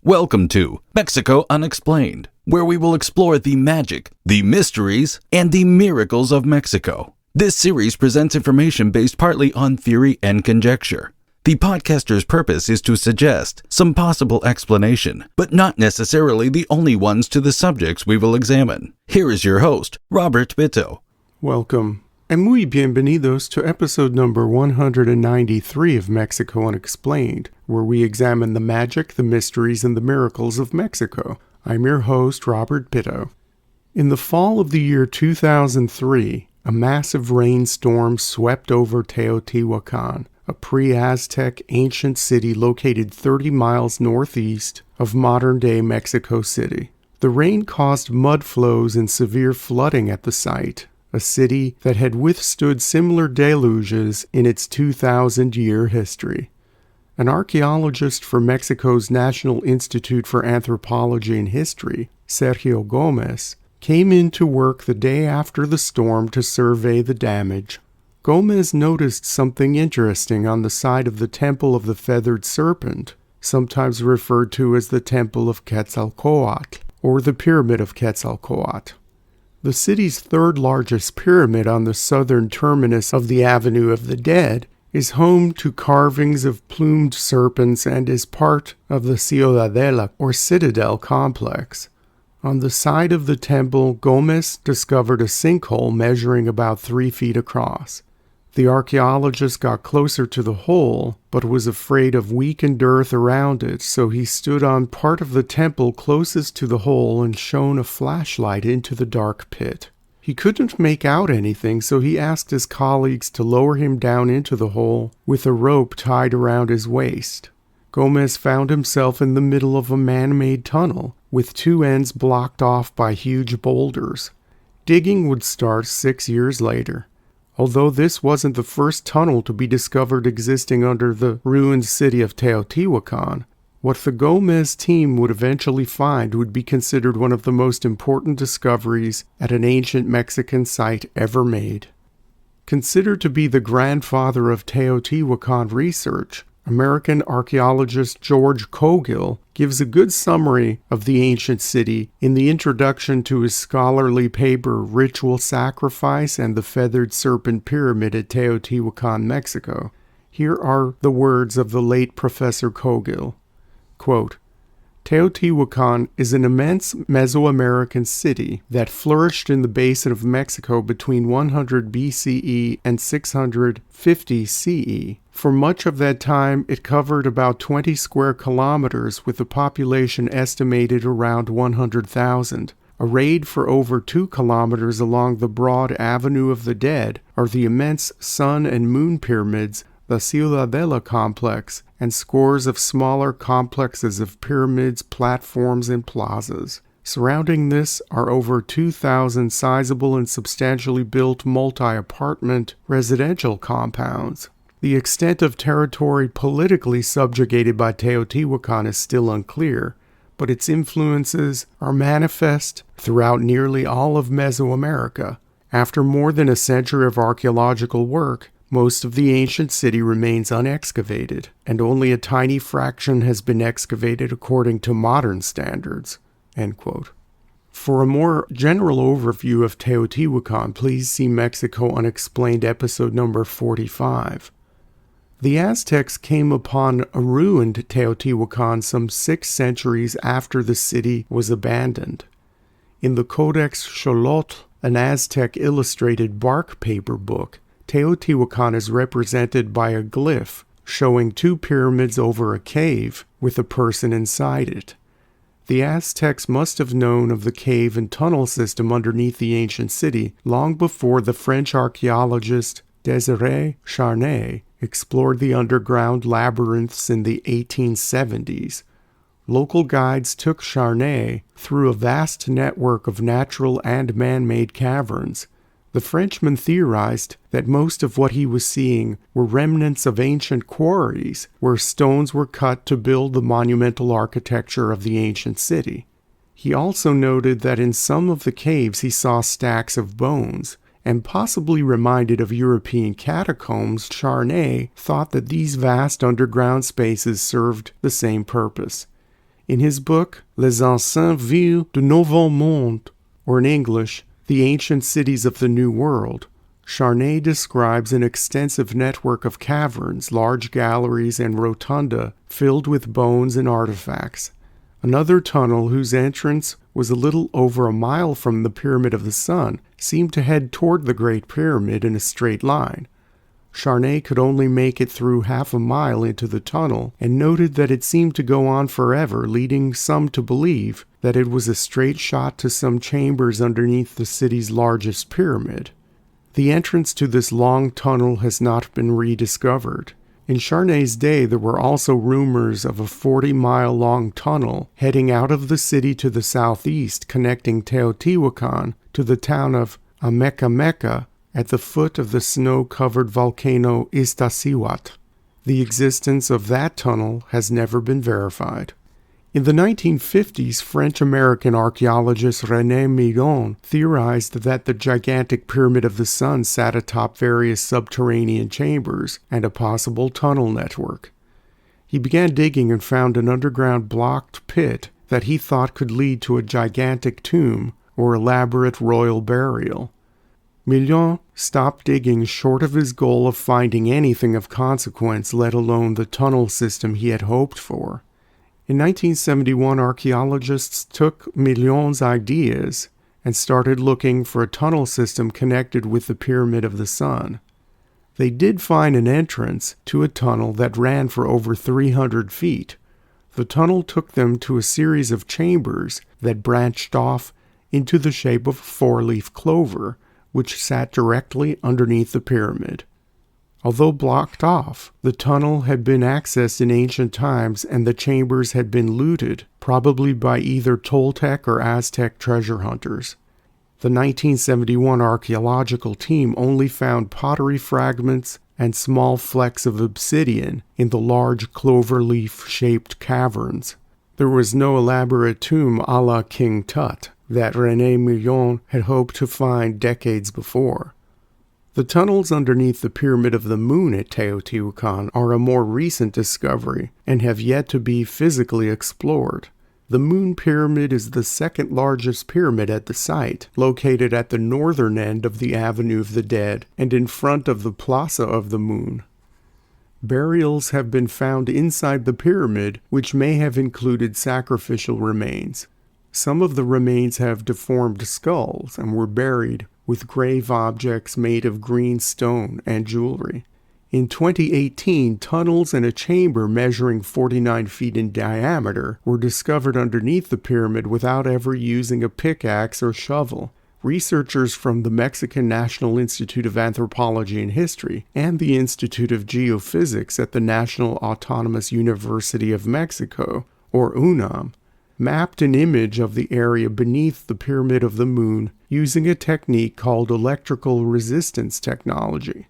Welcome to Mexico Unexplained, where we will explore the magic, the mysteries, and the miracles of Mexico. This series presents information based partly on theory and conjecture. The podcaster's purpose is to suggest some possible explanation, but not necessarily the only ones to the subjects we will examine. Here is your host, Robert Bitto. Welcome, and muy bienvenidos to episode number 193 of Mexico Unexplained, where we examine the magic, the mysteries, and the miracles of Mexico. I'm your host, Robert Bitto. In the fall of the year 2003, a massive rainstorm swept over Teotihuacan, a pre-Aztec ancient city located 30 miles northeast of modern-day Mexico City. The rain caused mud flows and severe flooding at the site, a city that had withstood similar deluges in its 2,000-year history. An archaeologist for Mexico's National Institute for Anthropology and History, Sergio Gomez, came into work the day after the storm to survey the damage. Gomez noticed something interesting on the side of the Temple of the Feathered Serpent, sometimes referred to as the Temple of Quetzalcoatl, or the Pyramid of Quetzalcoatl. The city's third largest pyramid on the southern terminus of the Avenue of the Dead is home to carvings of plumed serpents and is part of the Ciudadela or Citadel complex. On the side of the temple, Gomez discovered a sinkhole measuring about 3 feet across. The archaeologist got closer to the hole, but was afraid of weakened earth around it, so he stood on part of the temple closest to the hole and shone a flashlight into the dark pit. He couldn't make out anything, so he asked his colleagues to lower him down into the hole with a rope tied around his waist. Gomez found himself in the middle of a man-made tunnel, with 2 ends blocked off by huge boulders. Digging would start 6 years later. Although this wasn't the first tunnel to be discovered existing under the ruined city of Teotihuacan, what the Gomez team would eventually find would be considered one of the most important discoveries at an ancient Mexican site ever made. Considered to be the grandfather of Teotihuacan research, American archaeologist George Cogill gives a good summary of the ancient city in the introduction to his scholarly paper Ritual Sacrifice and the Feathered Serpent Pyramid at Teotihuacan, Mexico. Here are the words of the late Professor Cogill. Quote, Teotihuacan is an immense Mesoamerican city that flourished in the basin of Mexico between 100 BCE and 650 CE. For much of that time, it covered about 20 square kilometers with a population estimated around 100,000. Arrayed for over 2 kilometers along the broad Avenue of the Dead are the immense sun and moon pyramids, the Ciudadela complex, and scores of smaller complexes of pyramids, platforms, and plazas. Surrounding this are over 2,000 sizable and substantially built multi-apartment residential compounds. The extent of territory politically subjugated by Teotihuacan is still unclear, but its influences are manifest throughout nearly all of Mesoamerica. After more than a century of archaeological work, most of the ancient city remains unexcavated, and only a tiny fraction has been excavated according to modern standards. End quote. For a more general overview of Teotihuacan, please see Mexico Unexplained episode number 45. The Aztecs came upon a ruined Teotihuacan some 6 centuries after the city was abandoned. In the Codex Xolotl, an Aztec illustrated bark paper book, Teotihuacan is represented by a glyph showing 2 pyramids over a cave with a person inside it. The Aztecs must have known of the cave and tunnel system underneath the ancient city long before the French archaeologist Désiré Charnay explored the underground labyrinths in the 1870s. Local guides took Charnay through a vast network of natural and man-made caverns. The Frenchman theorized that most of what he was seeing were remnants of ancient quarries where stones were cut to build the monumental architecture of the ancient city. He also noted that in some of the caves he saw stacks of bones, and possibly reminded of European catacombs, Charnay thought that these vast underground spaces served the same purpose. In his book, Les Anciennes Villes du Nouveau Monde, or in English, The Ancient Cities of the New World, Charnay describes an extensive network of caverns, large galleries, and rotunda filled with bones and artifacts. Another tunnel, whose entrance was a little over a mile from the Pyramid of the Sun, seemed to head toward the Great Pyramid in a straight line. Charnay could only make it through half a mile into the tunnel and noted that it seemed to go on forever, leading some to believe that it was a straight shot to some chambers underneath the city's largest pyramid. The entrance to this long tunnel has not been rediscovered. In Charnay's day, there were also rumors of a 40-mile-long tunnel heading out of the city to the southeast, connecting Teotihuacan to the town of Amecameca at the foot of the snow-covered volcano Iztaccíhuatl. The existence of that tunnel has never been verified. In the 1950s, French-American archaeologist René Millon theorized that the gigantic Pyramid of the Sun sat atop various subterranean chambers and a possible tunnel network. He began digging and found an underground blocked pit that he thought could lead to a gigantic tomb or elaborate royal burial. Millon stopped digging short of his goal of finding anything of consequence, let alone the tunnel system he had hoped for. In 1971, archaeologists took Millon's ideas and started looking for a tunnel system connected with the Pyramid of the Sun. They did find an entrance to a tunnel that ran for over 300 feet. The tunnel took them to a series of chambers that branched off into the shape of a four-leaf clover, which sat directly underneath the pyramid. Although blocked off, the tunnel had been accessed in ancient times and the chambers had been looted, probably by either Toltec or Aztec treasure hunters. The 1971 archaeological team only found pottery fragments and small flecks of obsidian in the large clover-leaf-shaped caverns. There was no elaborate tomb a la King Tut that René Millon had hoped to find decades before. The tunnels underneath the Pyramid of the Moon at Teotihuacan are a more recent discovery and have yet to be physically explored. The Moon Pyramid is the second largest pyramid at the site, located at the northern end of the Avenue of the Dead and in front of the Plaza of the Moon. Burials have been found inside the pyramid, which may have included sacrificial remains. Some of the remains have deformed skulls and were buried with grave objects made of green stone and jewelry. In 2018, tunnels and a chamber measuring 49 feet in diameter were discovered underneath the pyramid without ever using a pickaxe or shovel. Researchers from the Mexican National Institute of Anthropology and History and the Institute of Geophysics at the National Autonomous University of Mexico, or UNAM, mapped an image of the area beneath the Pyramid of the Moon using a technique called electrical resistance technology.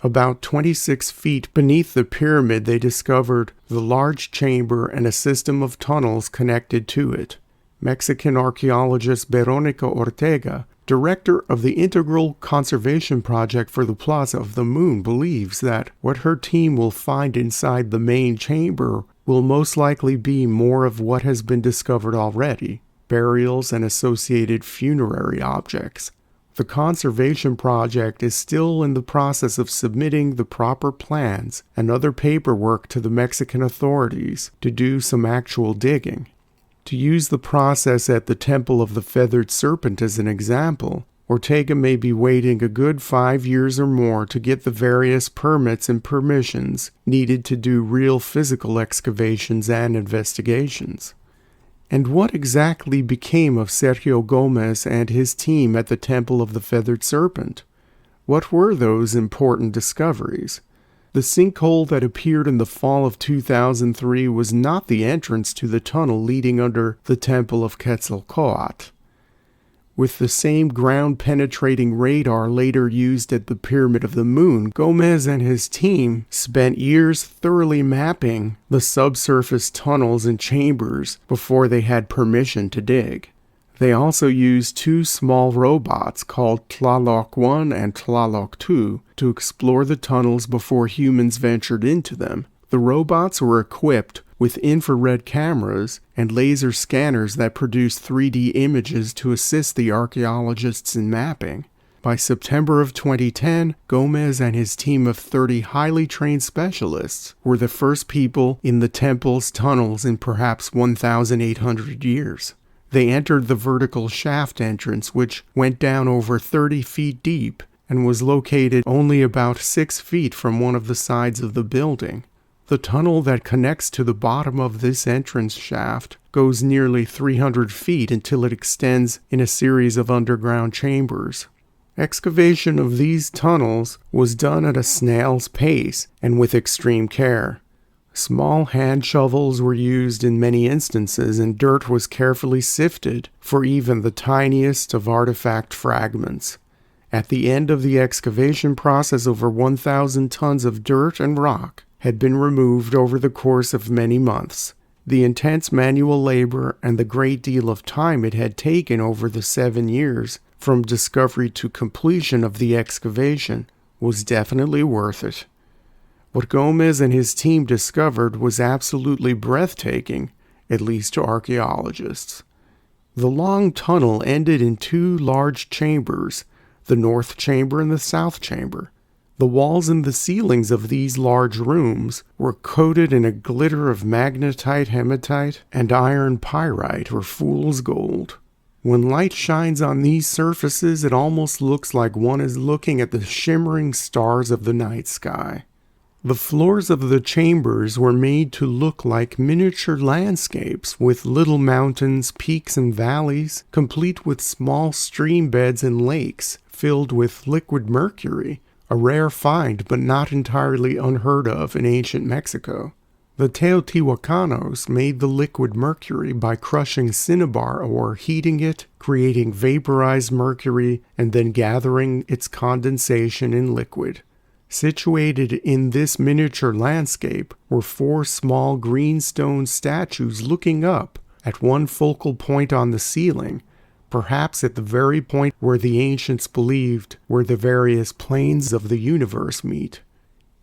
About 26 feet beneath the pyramid, they discovered the large chamber and a system of tunnels connected to it. Mexican archaeologist Veronica Ortega, director of the Integral Conservation Project for the Plaza of the Moon, believes that what her team will find inside the main chamber will most likely be more of what has been discovered already: burials and associated funerary objects. The conservation project is still in the process of submitting the proper plans and other paperwork to the Mexican authorities to do some actual digging. To use the process at the Temple of the Feathered Serpent as an example, Ortega may be waiting a good 5 years or more to get the various permits and permissions needed to do real physical excavations and investigations. And what exactly became of Sergio Gomez and his team at the Temple of the Feathered Serpent? What were those important discoveries? The sinkhole that appeared in the fall of 2003 was not the entrance to the tunnel leading under the Temple of Quetzalcoatl. With the same ground-penetrating radar later used at the Pyramid of the Moon, Gomez and his team spent years thoroughly mapping the subsurface tunnels and chambers before they had permission to dig. They also used two small robots called Tlaloc 1 and Tlaloc 2 to explore the tunnels before humans ventured into them. The robots were equipped with infrared cameras and laser scanners that produce 3D images to assist the archaeologists in mapping. By September of 2010, Gomez and his team of 30 highly trained specialists were the first people in the temple's tunnels in perhaps 1,800 years. They entered the vertical shaft entrance, which went down over 30 feet deep and was located only about 6 feet from one of the sides of the building. The tunnel that connects to the bottom of this entrance shaft goes nearly 300 feet until it extends in a series of underground chambers. Excavation of these tunnels was done at a snail's pace and with extreme care. Small hand shovels were used in many instances, and dirt was carefully sifted for even the tiniest of artifact fragments. At the end of the excavation process, over 1,000 tons of dirt and rock had been removed over the course of many months. The intense manual labor and the great deal of time it had taken over the 7 years from discovery to completion of the excavation was definitely worth it. What Gomez and his team discovered was absolutely breathtaking, at least to archaeologists. The long tunnel ended in 2 large chambers, the north chamber and the south chamber. The walls and the ceilings of these large rooms were coated in a glitter of magnetite, hematite, and iron pyrite or fool's gold. When light shines on these surfaces, it almost looks like one is looking at the shimmering stars of the night sky. The floors of the chambers were made to look like miniature landscapes with little mountains, peaks, and valleys, complete with small stream beds and lakes filled with liquid mercury, a rare find but not entirely unheard of in ancient Mexico. The Teotihuacanos made the liquid mercury by crushing cinnabar ore, heating it, creating vaporized mercury, and then gathering its condensation in liquid. Situated in this miniature landscape were 4 small green stone statues looking up at one focal point on the ceiling, perhaps at the very point where the ancients believed where the various planes of the universe meet.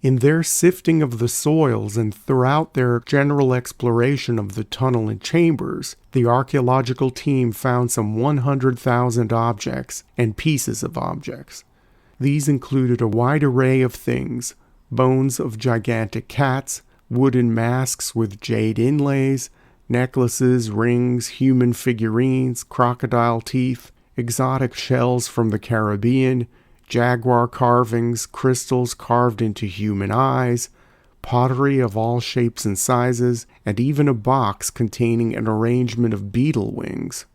In their sifting of the soils and throughout their general exploration of the tunnel and chambers, the archaeological team found some 100,000 objects and pieces of objects. These included a wide array of things: bones of gigantic cats, wooden masks with jade inlays, necklaces, rings, human figurines, crocodile teeth, exotic shells from the Caribbean, jaguar carvings, crystals carved into human eyes, pottery of all shapes and sizes, and even a box containing an arrangement of beetle wings.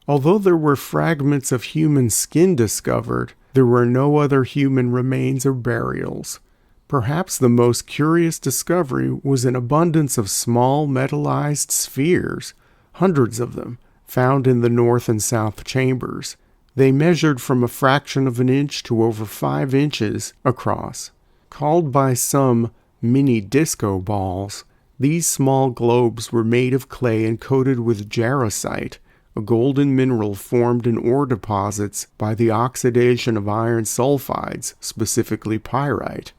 Although there were fragments of human skin discovered, there were no other human remains or burials. Perhaps the most curious discovery was an abundance of small metallized spheres, hundreds of them, found in the north and south chambers. They measured from a fraction of an inch to over 5 inches across. Called by some mini disco balls, these small globes were made of clay and coated with jarosite, a golden mineral formed in ore deposits by the oxidation of iron sulfides, specifically pyrite.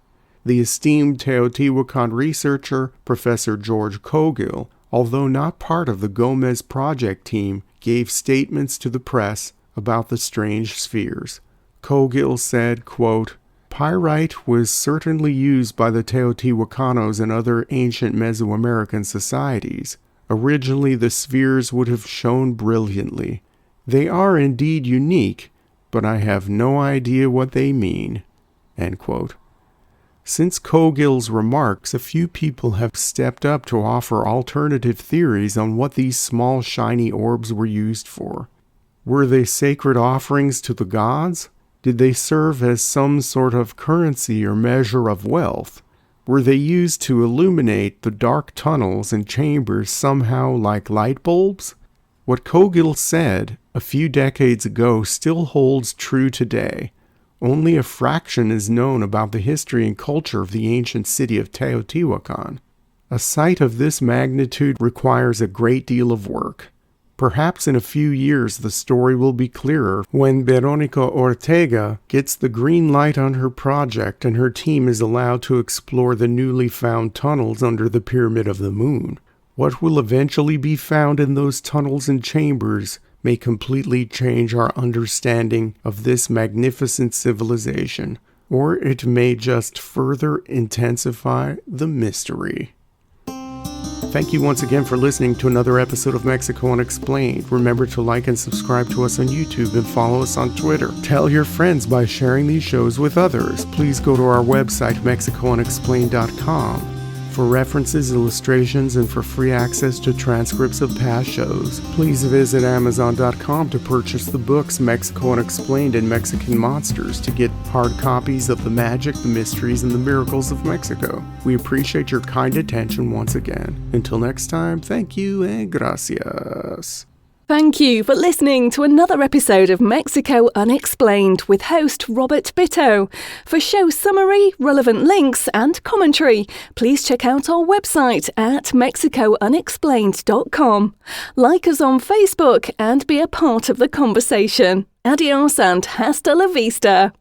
The esteemed Teotihuacan researcher, Professor George Cogill, although not part of the Gomez project team, gave statements to the press about the strange spheres. Cogill said, quote, "Pyrite was certainly used by the Teotihuacanos and other ancient Mesoamerican societies. Originally, the spheres would have shone brilliantly. They are indeed unique, but I have no idea what they mean." End quote. Since Cogill's remarks, a few people have stepped up to offer alternative theories on what these small shiny orbs were used for. Were they sacred offerings to the gods? Did they serve as some sort of currency or measure of wealth? Were they used to illuminate the dark tunnels and chambers somehow like light bulbs? What Cogill said a few decades ago still holds true today. Only a fraction is known about the history and culture of the ancient city of Teotihuacan. A site of this magnitude requires a great deal of work. Perhaps in a few years the story will be clearer when Veronica Ortega gets the green light on her project and her team is allowed to explore the newly found tunnels under the Pyramid of the Moon. What will eventually be found in those tunnels and chambers may completely change our understanding of this magnificent civilization, or it may just further intensify the mystery. Thank you once again for listening to another episode of Mexico Unexplained. Remember to like and subscribe to us on YouTube and follow us on Twitter. Tell your friends by sharing these shows with others. Please go to our website, MexicoUnexplained.com, for references, illustrations, and for free access to transcripts of past shows. Please visit Amazon.com to purchase the books Mexico Unexplained and Mexican Monsters to get hard copies of the magic, the mysteries, and the miracles of Mexico. We appreciate your kind attention once again. Until next time, thank you and gracias. Thank you for listening to another episode of Mexico Unexplained with host Robert Bitto. For show summary, relevant links and commentary, please check out our website at mexicounexplained.com. Like us on Facebook and be a part of the conversation. Adios and hasta la vista.